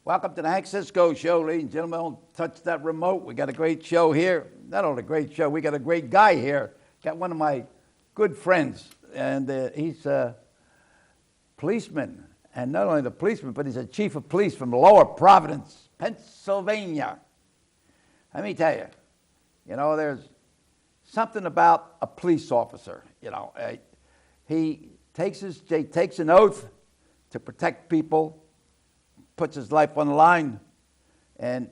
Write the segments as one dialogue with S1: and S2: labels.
S1: Welcome to the Hank Cisco Show, ladies and gentlemen. Don't touch that remote. We got a great show here. Not only a great show, we got a great guy here. Got one of my good friends, and he's a policeman. And not only the policeman, but he's a chief of police from Lower Providence, Pennsylvania. Let me tell you, there's something about a police officer. He takes an oath to protect people, puts his life on the line, and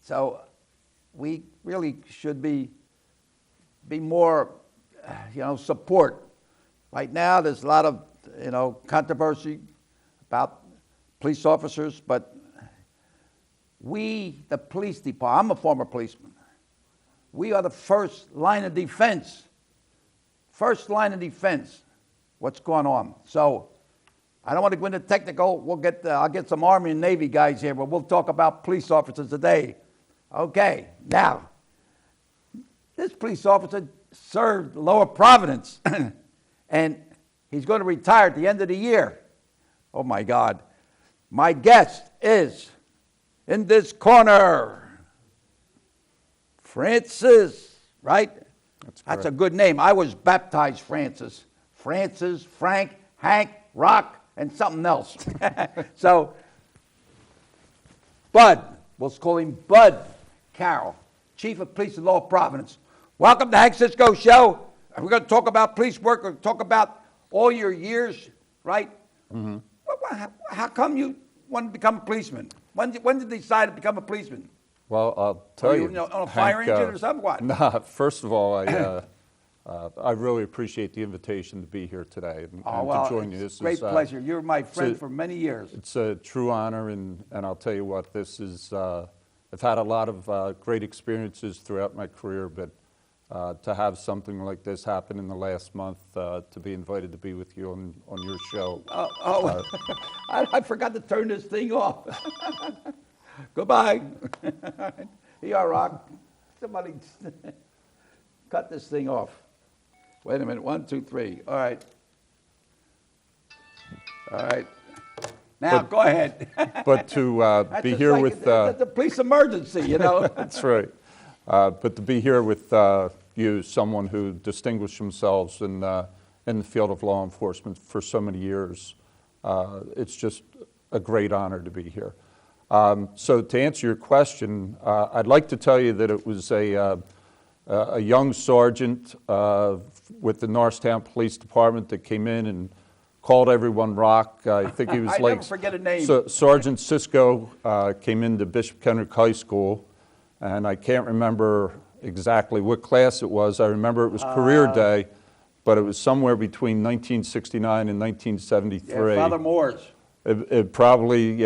S1: so we really should be more, support. Right now, there's a lot of, controversy about police officers, but we, the police department, I'm a former policeman. We are the first line of defense. First line of defense. What's going on? So I don't want to go into technical. I'll get some Army and Navy guys here, but we'll talk about police officers today. Okay, now, this police officer served Lower Providence, and he's going to retire at the end of the year. Oh, my God. My guest is, in this corner, Francis, right? That's a good name. I was baptized Francis. Francis, Frank, Hank, Rock, and something else. So, Bud, we'll call him Bud Carroll, Chief of Police of Lower Providence. Welcome to Hank Cisco Show. We're going to talk about police work. We're going to talk about all your years, right? Mm-hmm. How come you wanted to become a policeman? When did you decide to become a policeman?
S2: Well, I'll tell you.
S1: On a fire engine or something? What?
S2: Nah, first of all, I really appreciate the invitation to be here today and to join you.
S1: It's a great pleasure. You're my friend for many years.
S2: It's a true honor, and I'll tell you what, this is, I've had a lot of great experiences throughout my career, but to have something like this happen in the last month, to be invited to be with you on your show.
S1: I forgot to turn this thing off. Goodbye. Here you are, Rock. Somebody cut this thing off. Wait a minute. 1, 2, 3. All right. All right. Now, go ahead.
S2: But to be here
S1: like
S2: with...
S1: It's a police emergency,
S2: That's right. But to be here with you, someone who distinguished themselves in the field of law enforcement for so many years, it's just a great honor to be here. So to answer your question, I'd like to tell you that it was a young sergeant with the Norristown Police Department that came in and called everyone Rock. I think he was
S1: I never forget a name.
S2: So Sergeant Cisco came into Bishop Kenrick High School, and I can't remember exactly what class it was. I remember it was career day, but it was somewhere between 1969 and 1973.
S1: Yeah, Father Moore's.
S2: It probably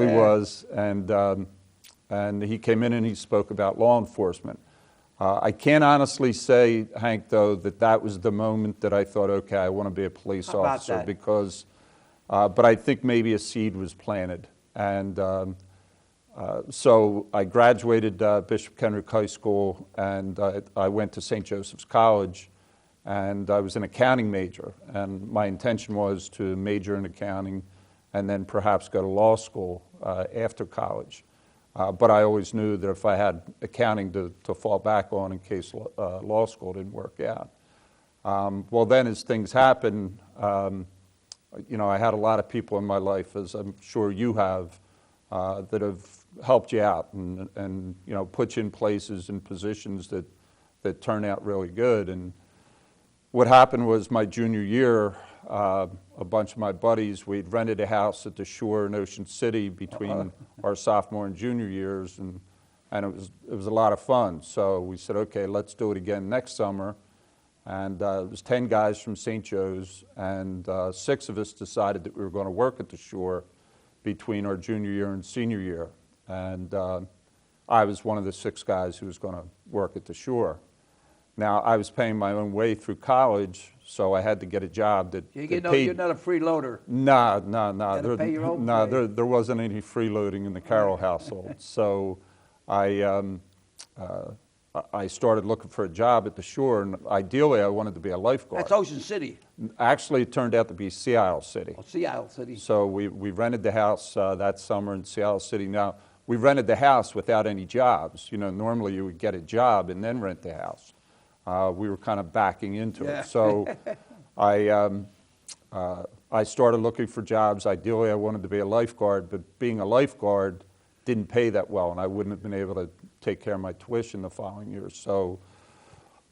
S2: was, and he came in and he spoke about law enforcement. I can't honestly say, Hank, though, that was the moment that I thought, okay, I want to be a police officer, because, but I think maybe a seed was planted, and so I graduated Bishop Kenrick High School, and I went to St. Joseph's College, and I was an accounting major, and my intention was to major in accounting and then perhaps go to law school after college. But I always knew that if I had accounting to fall back on in case law school didn't work out. Well, then as things happen, I had a lot of people in my life, as I'm sure you have, that have helped you out and put you in places and positions that turn out really good. And what happened was my junior year, a bunch of my buddies, we'd rented a house at the shore in Ocean City between our sophomore and junior years, and it was a lot of fun. So we said, okay, let's do it again next summer. And it was 10 guys from St. Joe's, and 6 of us decided that we were going to work at the shore between our junior year and senior year. And I was one of the 6 guys who was going to work at the shore. Now, I was paying my own way through college, so I had to get a job that paid.
S1: You're not a freeloader.
S2: No. There wasn't any freeloading in the Carroll household. So I I started looking for a job at the shore, and ideally I wanted to be a lifeguard.
S1: That's Ocean City.
S2: Actually, it turned out to be Seattle City.
S1: Oh, Seattle City.
S2: So we rented the house that summer in Seattle City. Now, we rented the house without any jobs. You know, normally you would get a job and then rent the house. We were kind of backing into it. So I started looking for jobs. Ideally, I wanted to be a lifeguard, but being a lifeguard didn't pay that well, and I wouldn't have been able to take care of my tuition the following year. So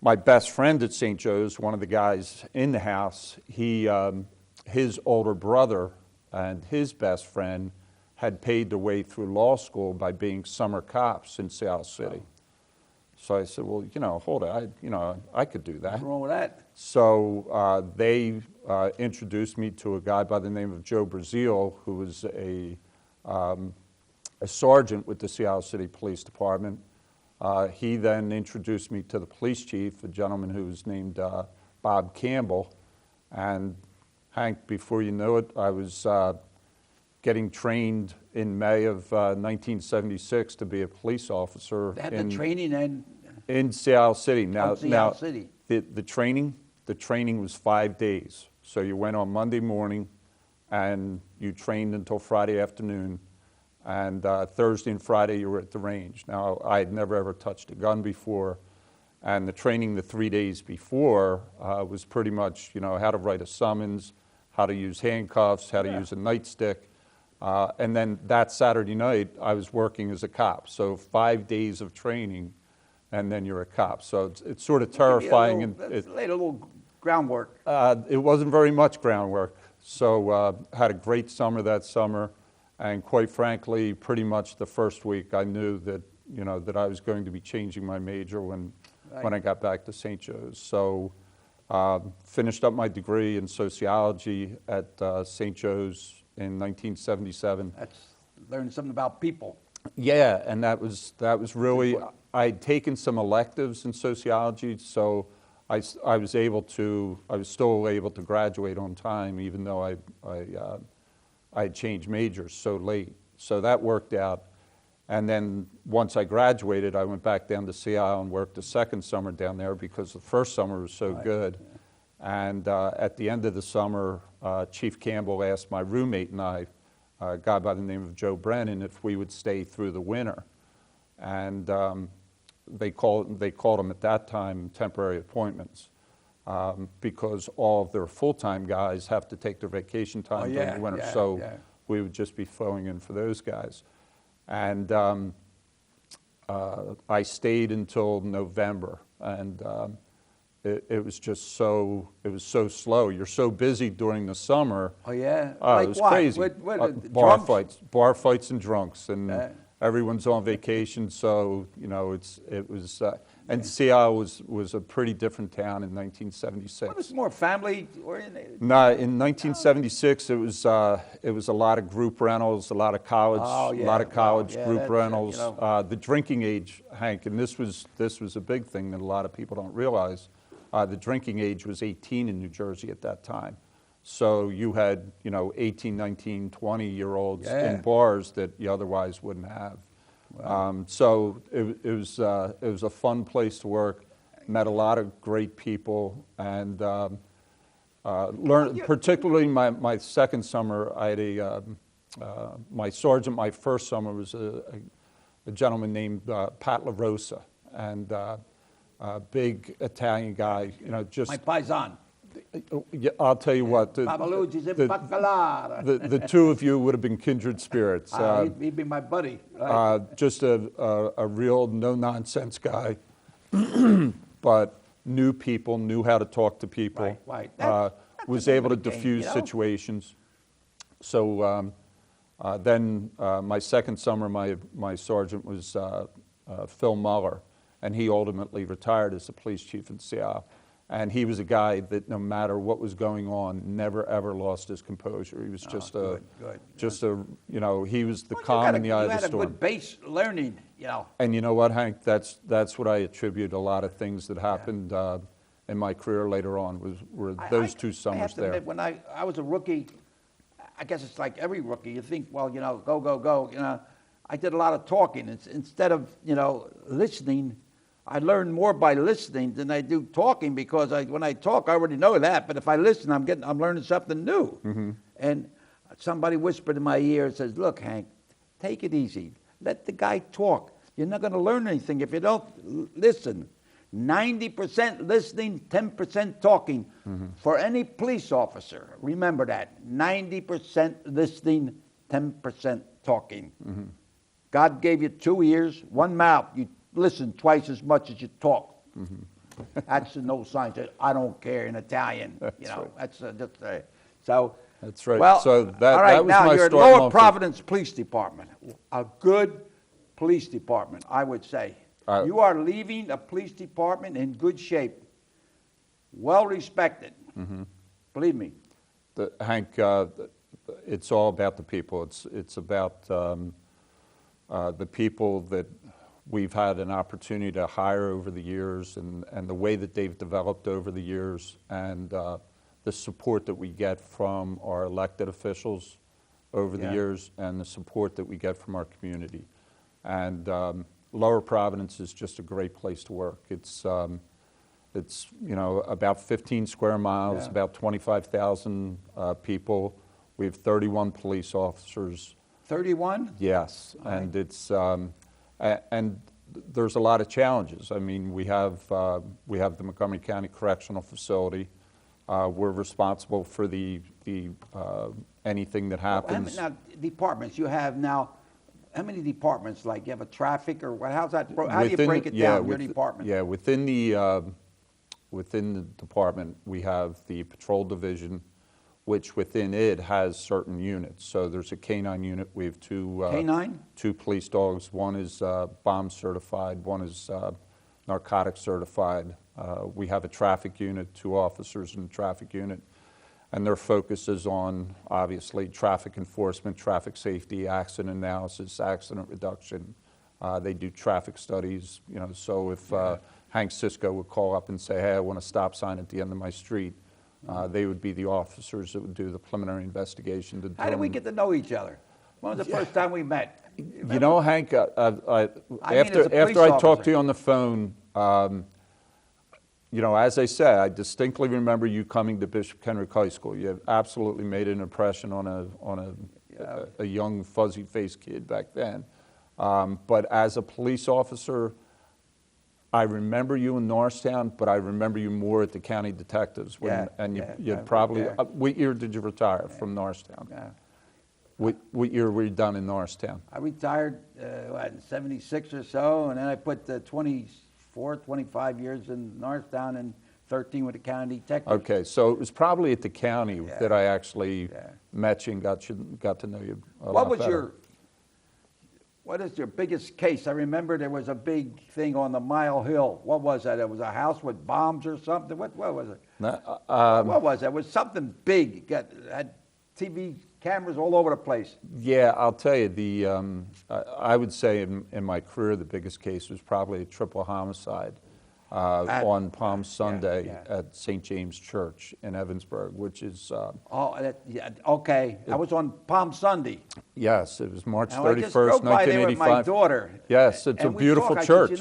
S2: my best friend at St. Joe's, one of the guys in the house, his older brother and his best friend had paid their way through law school by being summer cops in Seattle City. So I said, well, you know, hold it, I could do that.
S1: What's wrong with that?
S2: So they introduced me to a guy by the name of Joe Brazil, who was a sergeant with the Seattle City Police Department. He then introduced me to the police chief, a gentleman who was named Bob Campbell. And Hank, before you know it, I was getting trained in May of 1976 to be a police officer.
S1: They had the training
S2: in Seattle City. Now,
S1: Seattle City.
S2: The training was 5 days. So you went on Monday morning, and you trained until Friday afternoon. And Thursday and Friday you were at the range. Now, I had never ever touched a gun before, and the training the 3 days before was pretty much, you know, how to write a summons, how to use handcuffs, how to use a nightstick. And then that Saturday night, I was working as a cop. So 5 days of training, and then you're a cop. So it's sort of terrifying.
S1: Laid a little groundwork.
S2: It wasn't very much groundwork. So had a great summer that summer. And quite frankly, pretty much the first week, I knew that, you know, that I was going to be changing my major when I got back to St. Joe's. So finished up my degree in sociology at St. Joe's in 1977.
S1: That's learning something about people.
S2: Yeah, and that was really, I'd taken some electives in sociology, so I was still able to graduate on time, even though I had changed majors so late. So that worked out. And then once I graduated, I went back down to Seattle and worked the second summer down there because the first summer was so good. And at the end of the summer, Chief Campbell asked my roommate and I, a guy by the name of Joe Brennan, if we would stay through the winter. And they called them at that time temporary appointments. Because all of their full-time guys have to take their vacation time during the winter. So we would just be filling in for those guys. And I stayed until November. And it was just so slow. You're so busy during the summer.
S1: Oh, yeah?
S2: It was crazy. Bar fights and drunks. And everyone's on vacation, so, you know, it was... And Seattle was a pretty different town in 1976.
S1: Well, it was more family oriented.
S2: No, in 1976 it was a lot of group rentals, a lot of college, group rentals. You know. The drinking age, Hank, and this was a big thing that a lot of people don't realize. The drinking age was 18 in New Jersey at that time. So you had, you know, 18, 19, 20-year-olds in bars that you otherwise wouldn't have. Wow. So it was a fun place to work. Met a lot of great people, and learned. Particularly my second summer, I had my sergeant. My first summer was a gentleman named Pat LaRosa, and a big Italian guy. You know, just
S1: my paisan.
S2: I'll tell you what, the two of you would have been kindred spirits.
S1: He'd be my buddy. Right?
S2: Just a real no-nonsense guy, but knew people, knew how to talk to people, was able to diffuse situations. So then my second summer, my sergeant was Phil Muller, and he ultimately retired as the police chief in Seattle. And he was a guy that no matter what was going on, never ever lost his composure. He was just you know, he was the calm in the eye of the storm.
S1: You had a good base learning, you know.
S2: And you know what, Hank? That's what I attribute a lot of things that happened in my career later on were those 2 summers
S1: I have to
S2: there.
S1: admit, when I was a rookie, I guess it's like every rookie. You think, well, you know, go, go, go. You know, I did a lot of talking instead of, you know, listening. I learn more by listening than I do talking because when I talk, I already know that. But if I listen, I'm learning something new.
S2: Mm-hmm.
S1: And somebody whispered in my ear and says, "Look, Hank, take it easy. Let the guy talk. You're not going to learn anything if you don't listen." 90% listening, 10% talking.
S2: Mm-hmm.
S1: For any police officer, remember that. 90% listening, 10% talking.
S2: Mm-hmm.
S1: God gave you 2 ears, 1 mouth. You listen twice as much as you talk.
S2: Mm-hmm.
S1: That's no sign that I don't care in Italian.
S2: That's
S1: you know,
S2: right.
S1: that's just so.
S2: That's right.
S1: Well,
S2: So that,
S1: all right.
S2: that was
S1: Now
S2: my
S1: you're at
S2: start.
S1: Lower Providence Police Department, a good police department, I would say. You are leaving a police department in good shape, well respected.
S2: Mm-hmm.
S1: Believe me.
S2: Hank, it's all about the people. It's about the people that we've had an opportunity to hire over the years, and the way that they've developed over the years, and the support that we get from our elected officials over the years, and the support that we get from our community. And Lower Providence is just a great place to work. It's about 15 square miles, about 25,000 people. We have 31 police officers.
S1: 31?
S2: Yes, and it's and there's a lot of challenges. I mean, we have the Montgomery County Correctional Facility. We're responsible for the anything that happens.
S1: Now, departments you have now. How many departments? Like you have a traffic or what? How's that? How do you break it down? Your department?
S2: Yeah, within the department, we have the patrol division, which within it has certain units. So there's a canine unit. We have two police dogs. One is bomb certified. One is narcotics certified. We have a traffic unit, 2 officers in the traffic unit. And their focus is on, obviously, traffic enforcement, traffic safety, accident analysis, accident reduction. They do traffic studies, so if Hank Cisco would call up and say, "Hey, I want a stop sign at the end of my street," they would be the officers that would do the preliminary investigation.
S1: How did we get to know each other? When was the first time we met?
S2: Hank, after I talked to you on the phone, as I said, I distinctly remember you coming to Bishop Kenrick High School. You have absolutely made an impression on a young, fuzzy-faced kid back then. But as a police officer, I remember you in Norristown, but I remember you more at the county detectives. What year did you retire from Norristown? What year were you done in Norristown?
S1: I retired in 76 or so, and then I put 25 years in Norristown and 13 with the county detectives.
S2: Okay, so it was probably at the county that I actually met you and got to know you a lot better.
S1: What is your biggest case? I remember there was a big thing on the Mile Hill. What was that? It was a house with bombs or something? What was it? What was that? It was something big. It had TV cameras all over the place.
S2: Yeah, I'll tell you, I would say in my career the biggest case was probably a triple homicide on Palm Sunday at St. James Church in Evansburg, which is...
S1: okay. I was on Palm Sunday.
S2: Yes, it was March 31st, 1985.
S1: I just drove by there with my daughter.
S2: Yes, it's a beautiful church.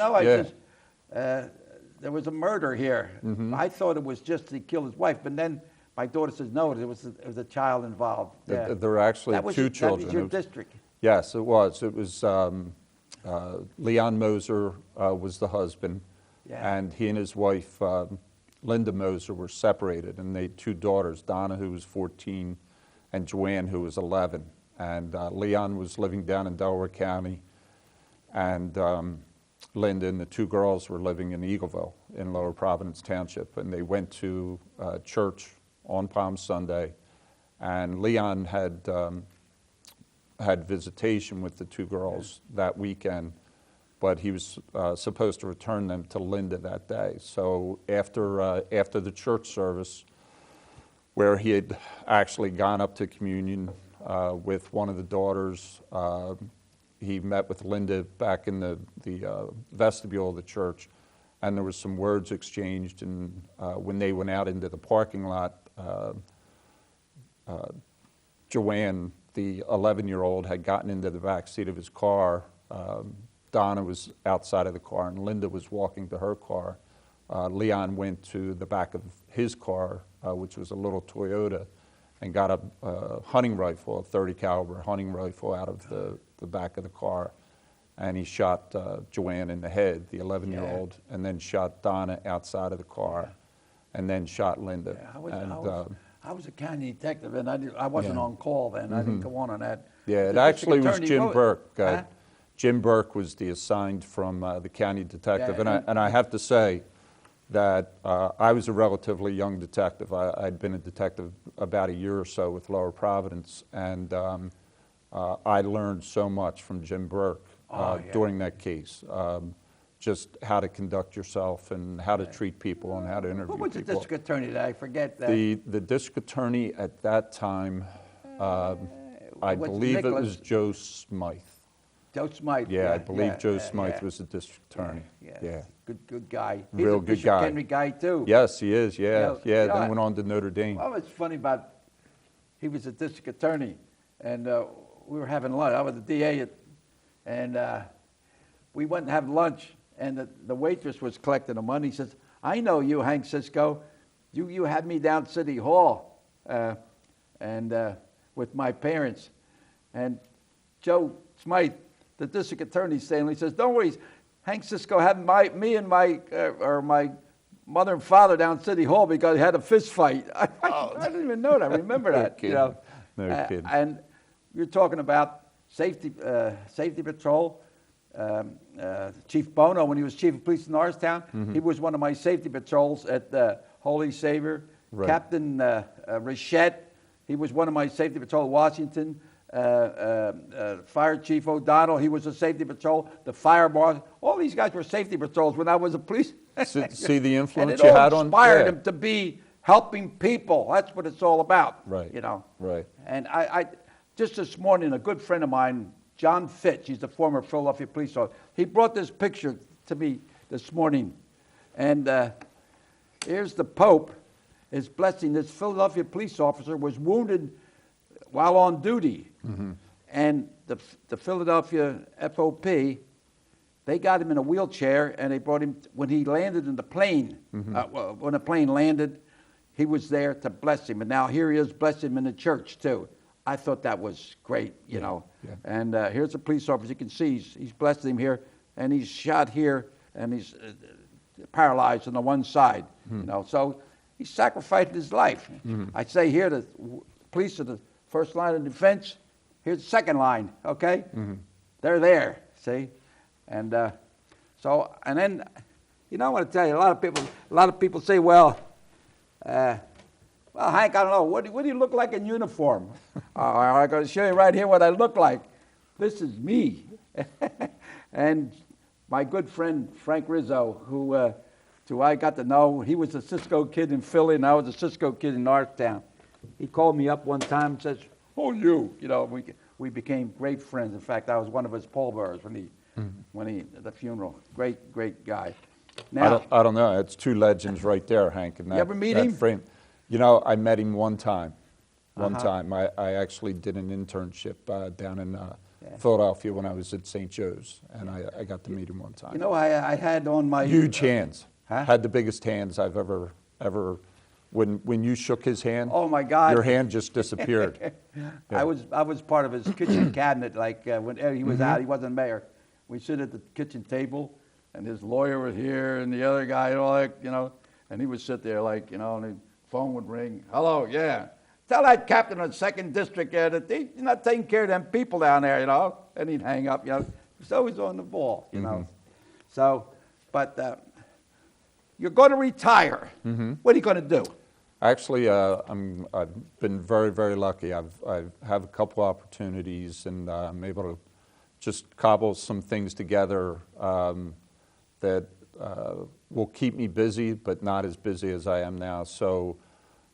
S1: There was a murder here.
S2: Mm-hmm.
S1: I thought it was just he killed his wife, but then my daughter says, no, there was a child involved.
S2: There were actually 2 children.
S1: That was your district.
S2: Yes, it was. It was Leon Moser was the husband, and he and his wife, Linda Moser, were separated, and they had 2 daughters, Donna, who was 14, and Joanne, who was 11. And Leon was living down in Delaware County, and Linda and the 2 girls were living in Eagleville in Lower Providence Township, and they went to church on Palm Sunday, and Leon had visitation with the 2 girls that weekend, but he was supposed to return them to Linda that day. So after the church service, where he had actually gone up to communion with one of the daughters, he met with Linda back in the vestibule of the church, and there was some words exchanged, and when they went out into the parking lot, Joanne, the 11-year-old, had gotten into the back seat of his car, Donna was outside of the car and Linda was walking to her car, Leon went to the back of his car, which was a little Toyota, and got a hunting rifle, a .30 caliber hunting rifle out of the back of the car. And he shot Joanne in the head, the 11-year-old, and then shot Donna outside of the car, and then shot Linda.
S1: Yeah, I was a county detective, and I wasn't on call then. I didn't go on that.
S2: Yeah, it
S1: The
S2: actually was
S1: district
S2: Jim
S1: attorney
S2: Burke.
S1: Huh?
S2: Jim Burke was the assigned from the county detective.
S1: Yeah,
S2: And I have to say that I was a relatively young detective. I'd been a detective about a year or so with Lower Providence, and I learned so much from Jim Burke during that case. Just how to conduct yourself and how to treat people and how to interview people.
S1: Who was the district attorney? Did I forget that?
S2: The district attorney at that time, I believe it was Joe Smythe.
S1: Joe Smythe.
S2: Yeah, I believe Joe Smythe was the district attorney.
S1: Yeah. Good guy. He's
S2: Real
S1: a
S2: good
S1: Bishop
S2: guy.
S1: Henry guy too.
S2: Yes, he is, yeah.
S1: You know,
S2: Then went on to Notre Dame.
S1: Well, what's funny about, he was a district attorney, and we were having lunch. I was the DA, and we went and have lunch, and the waitress was collecting the money. He says, I know you, Hank Cisco. You had me down City Hall and with my parents. And Joe Smythe, the district attorney, saying, he says, don't worry, Hank Cisco had me and my mother and father down City Hall because he had a fist fight. I didn't even know that. I remember that. You know.
S2: No kidding.
S1: And you're talking about safety patrol. Chief Bono, when he was chief of police in Norristown, he was one of my safety patrols at Holy Savior.
S2: Right.
S1: Captain Richette, he was one of my safety patrol at Washington. Fire Chief O'Donnell, he was a safety patrol. The fire boss, all these guys were safety patrols when I was a police.
S2: See the influence
S1: and
S2: you had on?
S1: inspired him to be helping people. That's what it's all about.
S2: Right.
S1: You know.
S2: Right.
S1: And I just this morning, a good friend of mine, John Fitch, he's the former Philadelphia police officer. He brought this picture to me this morning, and here's the Pope is blessing. This Philadelphia police officer was wounded while on duty, and the Philadelphia FOP, they got him in a wheelchair, and they brought him when he landed in the plane. When the plane landed, he was there to bless him, and now here he is blessing him in the church too. I thought that was great, you know.
S2: Yeah.
S1: And here's a police officer. You can see he's blessing him here, and he's shot here, and he's paralyzed on the one side, you know. So he sacrificed his life. I say here, the police are the first line of defense. Here's the second line, okay? They're there, see? And so, and then, you know, I want to tell you, a lot of people say, well, Hank, I don't know, what do you look like in uniform? I'm going to show you right here what I look like. This is me. And my good friend, Frank Rizzo, who I got to know, he was a Cisco kid in Philly, and I was a Cisco kid in Norristown. He called me up one time and says, "Oh, you?" You know, we became great friends. In fact, I was one of his pallbearers when he at the funeral. Great guy. Now,
S2: I don't know. It's two legends right there, Hank. In that,
S1: you ever meet
S2: that
S1: him?
S2: frame. You know, I met him one time. One time. I actually did an internship down in Philadelphia when I was at St. Joe's, and I got to meet him one time.
S1: You know, I had on my
S2: Huge hands.
S1: Huh?
S2: Had the biggest hands I've ever. When you shook his hand,
S1: oh my God,
S2: your hand just disappeared.
S1: Yeah. I was part of his kitchen cabinet. Like when he was out, he wasn't mayor. We sit at the kitchen table, and his lawyer was here, and the other guy, and all that, you know, and he would sit there like, you know, and the phone would ring. Hello, yeah. Tell that captain of the 2nd District that he's not taking care of them people down there, you know. And he'd hang up, you know. He's always on the ball, you know. So, but you're going to retire. What are you going to do?
S2: Actually, I've been very, very lucky. I have a couple opportunities, and I'm able to just cobble some things together that will keep me busy, but not as busy as I am now. So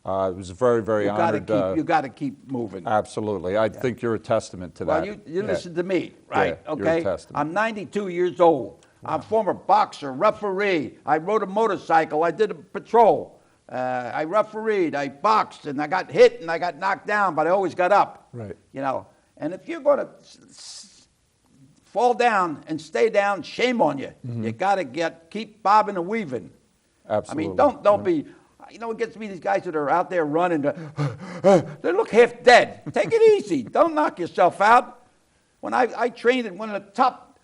S2: it was very, very honored.
S1: You got to keep moving.
S2: Absolutely. I think you're a testament to that.
S1: Well, you listen to me, right?
S2: Yeah,
S1: okay.
S2: you're a testament.
S1: I'm 92 years old. I'm a former boxer, referee. I rode a motorcycle. I did a patrol. I refereed. I boxed, and I got hit, and I got knocked down, but I always got up.
S2: Right.
S1: You know, and if you're going to fall down and stay down, shame on you. You got to keep bobbing and weaving.
S2: Absolutely.
S1: I mean, don't be, you know, it gets me these guys that are out there running, they look half dead. Take it easy. Don't knock yourself out. When I trained at one of the top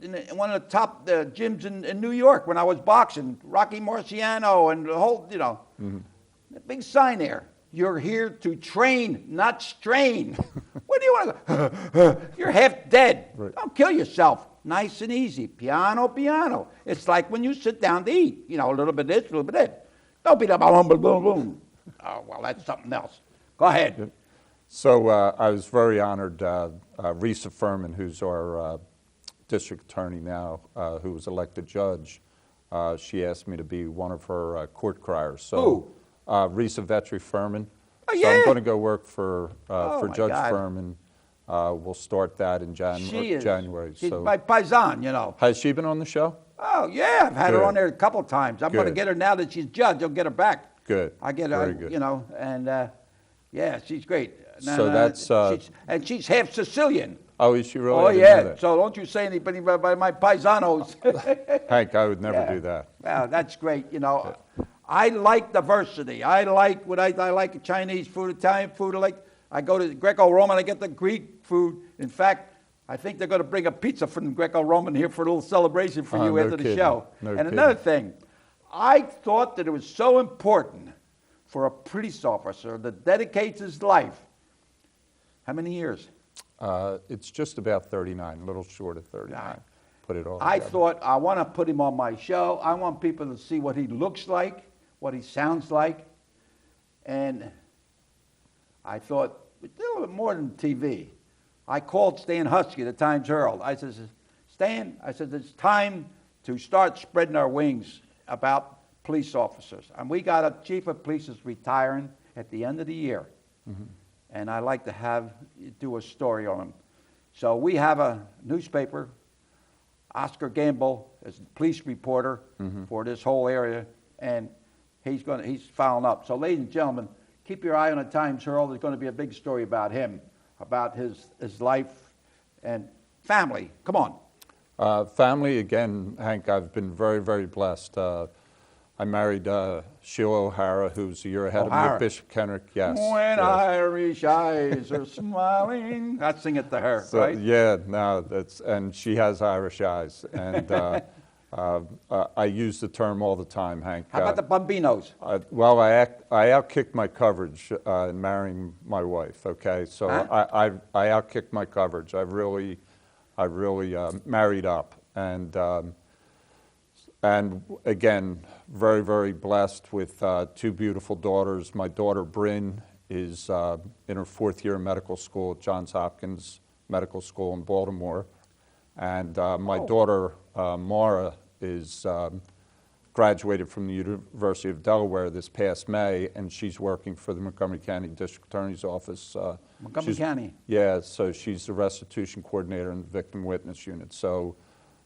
S1: gyms in New York when I was boxing, Rocky Marciano and the whole, you know, the big sign there. You're here to train, not strain. What do you want to? You're half dead.
S2: Right.
S1: Don't kill yourself. Nice and easy. Piano, piano. It's like when you sit down to eat. You know, a little bit this, a little bit that. Don't be the boom, boom, boom, boom. Oh, well, that's something else. Go ahead.
S2: So I was very honored. Risa Furman, who's our district attorney now, who was elected judge, she asked me to be one of her court criers. So,
S1: who?
S2: Risa Vetri Furman.
S1: Oh,
S2: So
S1: yeah.
S2: I'm going to go work for
S1: my
S2: Judge
S1: God.
S2: Furman. We'll start that in January.
S1: She's
S2: So
S1: my paisan, you know.
S2: has she been on the show?
S1: Oh, yeah. I've had her
S2: Good.
S1: on there a couple of times. I'm going to
S2: Good.
S1: get her now that she's judge. I'll get her back.
S2: Good.
S1: I get
S2: Very
S1: her,
S2: good.
S1: you know, and yeah, she's great.
S2: So that's,
S1: she's half Sicilian.
S2: Oh, is she really?
S1: Oh,
S2: I didn't know
S1: yeah.
S2: that.
S1: So don't you say anybody by my paisanos.
S2: Hank, I would never
S1: Yeah.
S2: do that.
S1: Well, that's great. You know, I like diversity. I like what I like Chinese food, Italian food. I go to Greco-Roman, I get the Greek food. In fact, I think they're going to bring a pizza from Greco-Roman here for a little celebration for you
S2: no
S1: after the
S2: kidding.
S1: show.
S2: No
S1: and
S2: kidding.
S1: another thing, I thought that it was so important for a police officer that dedicates his life. How many years?
S2: It's just about 39, a little short of 39. Put it all
S1: I
S2: together.
S1: thought I want to put him on my show. I want people to see what he looks like, what he sounds like. And I thought, it's a little bit more than TV. I called Stan Husky, the Times Herald. I said, Stan, it's time to start spreading our wings about police officers. And we got a chief of police is retiring at the end of the year. And I'd like to do a story on him. So we have a newspaper, Oscar Gamble is the police reporter for this whole area, and he's following up. So ladies and gentlemen, keep your eye on the Times Herald. There's going to be a big story about him, about his life and family. Come on.
S2: Family, again, Hank, I've been very, very blessed. I married Sheila O'Hara, who's a year ahead of me
S1: O'Hara.
S2: at Bishop Kenrick. Yes.
S1: When
S2: yes.
S1: Irish eyes are smiling. I sing it to her,
S2: So,
S1: right?
S2: yeah, no, and she has Irish eyes. And I use the term all the time, Hank.
S1: How about the Bambinos?
S2: Well, I outkicked my coverage in marrying my wife, okay? So
S1: Huh?
S2: I outkicked my coverage. I really married up. And again, very, very blessed with two beautiful daughters. My daughter, Bryn, is in her 4th year of medical school at Johns Hopkins Medical School in Baltimore. And my daughter, Mara, is graduated from the University of Delaware this past May, and she's working for the Montgomery County District Attorney's Office.
S1: Montgomery County?
S2: Yeah, so she's the restitution coordinator in the victim witness unit. So,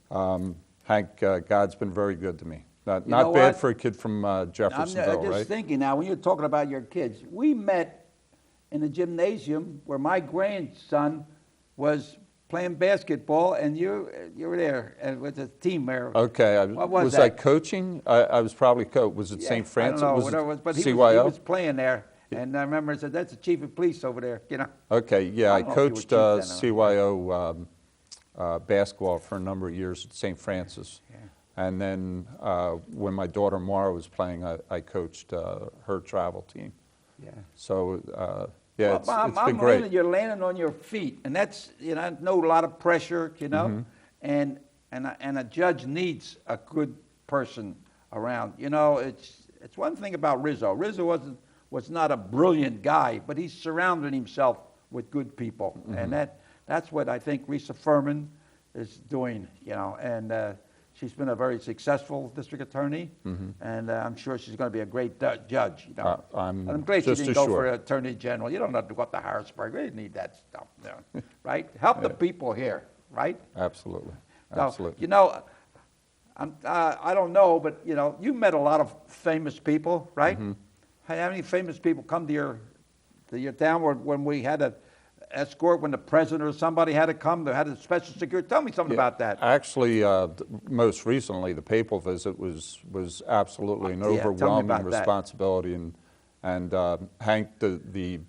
S2: Hank, God's been very good to me. Not
S1: know
S2: bad
S1: what?
S2: for a kid from
S1: I'm
S2: Jeffersonville,
S1: just
S2: right?
S1: thinking now, when you're talking about your kids, we met in the gymnasium where my grandson was playing basketball, and you were there with the team there.
S2: Okay,
S1: What was
S2: I
S1: that?
S2: coaching? I was probably was it
S1: Yeah,
S2: St. Francis?
S1: I don't know,
S2: was
S1: whatever it was, but he
S2: CYO?
S1: was playing there, and I remember I said, "That's the chief of police over there," you know.
S2: Okay, yeah,
S1: I
S2: I
S1: don't know if you were
S2: coached
S1: chief then or
S2: CYO basketball for a number of years at St. Francis.
S1: Yeah.
S2: And then when my daughter Mara was playing, I coached her travel team.
S1: Yeah.
S2: So, yeah,
S1: Well,
S2: it's
S1: I'm
S2: been great.
S1: you're landing on your feet, and that's, you know, I know a lot of pressure, you know,
S2: Mm-hmm.
S1: and a judge needs a good person around. You know, it's one thing about Rizzo. Rizzo was not a brilliant guy, but he surrounded himself with good people,
S2: Mm-hmm.
S1: and that's what I think Risa Furman is doing, you know, and she's been a very successful district attorney, and I'm sure she's going to be a great judge. You know,
S2: I'm
S1: and I'm glad she
S2: just
S1: didn't
S2: as
S1: go
S2: sure.
S1: for attorney general. You don't have to go up to Harrisburg. We didn't need that stuff, you know, right? Help the people here, right?
S2: Absolutely,
S1: So,
S2: absolutely.
S1: you know, I don't know, but you know, you met a lot of famous people, right? How many famous people come to your town when we had escort when the president or somebody had to come? They had a special security. Tell me something about that.
S2: Actually, most recently, the papal visit was absolutely an
S1: Tell me
S2: overwhelming
S1: about that.
S2: responsibility, and Hank, the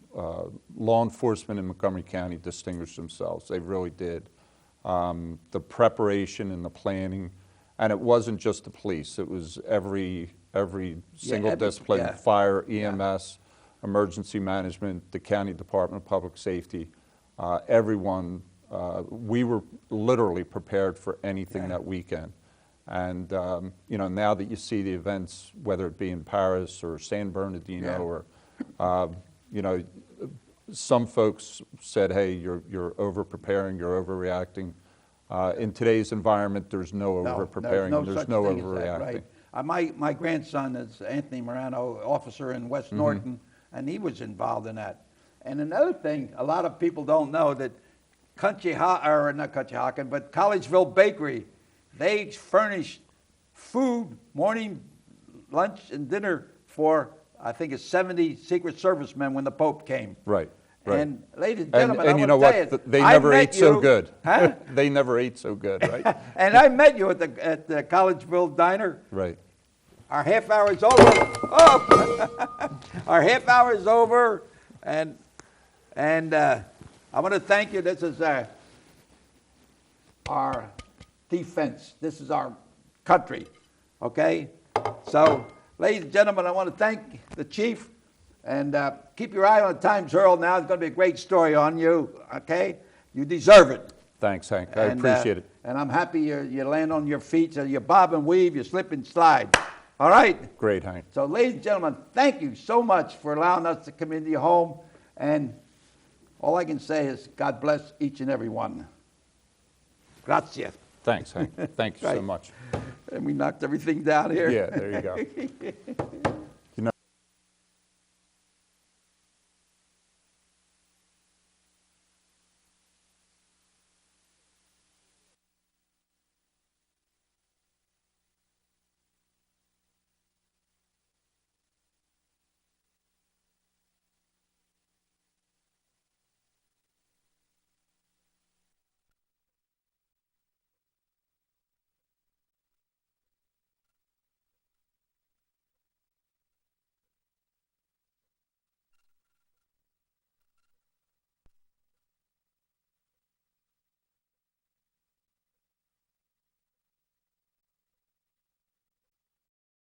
S2: law enforcement in Montgomery County distinguished themselves. They really did. The preparation and the planning, and it wasn't just the police. It was every single discipline:
S1: yeah.
S2: fire, EMS, emergency management, the county department of public safety. Everyone. We were literally prepared for anything that weekend. And you know, now that you see the events, whether it be in Paris or San Bernardino, or you know, some folks said, "Hey, you're over preparing, you're overreacting." In today's environment, there's no over preparing, and there's no overreacting.
S1: Right. My grandson is Anthony Morano, officer in West Norton, and he was involved in that. And another thing, a lot of people don't know that not Conshohocken, but Collegeville Bakery, they furnished food, morning, lunch, and dinner for, I think it's 70 Secret Service men when the Pope came.
S2: Right. Right.
S1: And ladies and gentlemen,
S2: and
S1: I
S2: you know
S1: want to
S2: what?
S1: tell you,
S2: They
S1: I
S2: never
S1: met
S2: ate so
S1: you-
S2: good.
S1: Huh?
S2: They never ate so good, right?
S1: And I met you at the Collegeville Diner.
S2: Right.
S1: Our half hour is over. Oh, our half hour is over, and I want to thank you. This is our defense. This is our country. Okay. So, ladies and gentlemen, I want to thank the chief, and keep your eye on the Times Herald now. There's going to be a great story on you. Okay. You deserve it.
S2: Thanks, Hank. I appreciate it.
S1: And I'm happy you land on your feet. So you bob and weave, you slip and slide. All right?
S2: Great, Hank.
S1: So, ladies and gentlemen, thank you so much for allowing us to come into your home. And all I can say is God bless each and every one. Grazie.
S2: Thanks, Hank. Thank you so
S1: Right.
S2: much.
S1: And we knocked everything down here.
S2: Yeah, there you go.